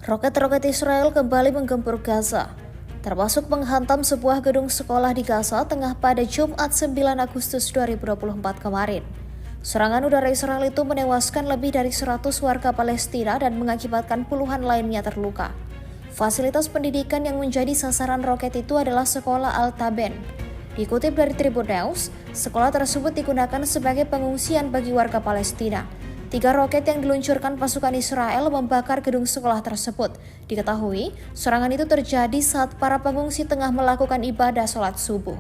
Roket-roket Israel kembali menggempur Gaza, termasuk menghantam sebuah gedung sekolah di Gaza Tengah pada Jumat 9 Agustus 2024 kemarin. Serangan udara Israel itu menewaskan lebih dari 100 warga Palestina dan mengakibatkan puluhan lainnya terluka. Fasilitas pendidikan yang menjadi sasaran roket itu adalah Sekolah Al-Taben. Dikutip dari Tribun News, sekolah tersebut digunakan sebagai pengungsian bagi warga Palestina. 3 roket yang diluncurkan pasukan Israel membakar gedung sekolah tersebut. Diketahui, serangan itu terjadi saat para pengungsi tengah melakukan ibadah sholat subuh.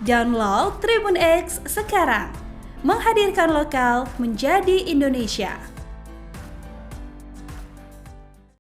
Download Tribun X sekarang, menghadirkan lokal menjadi Indonesia.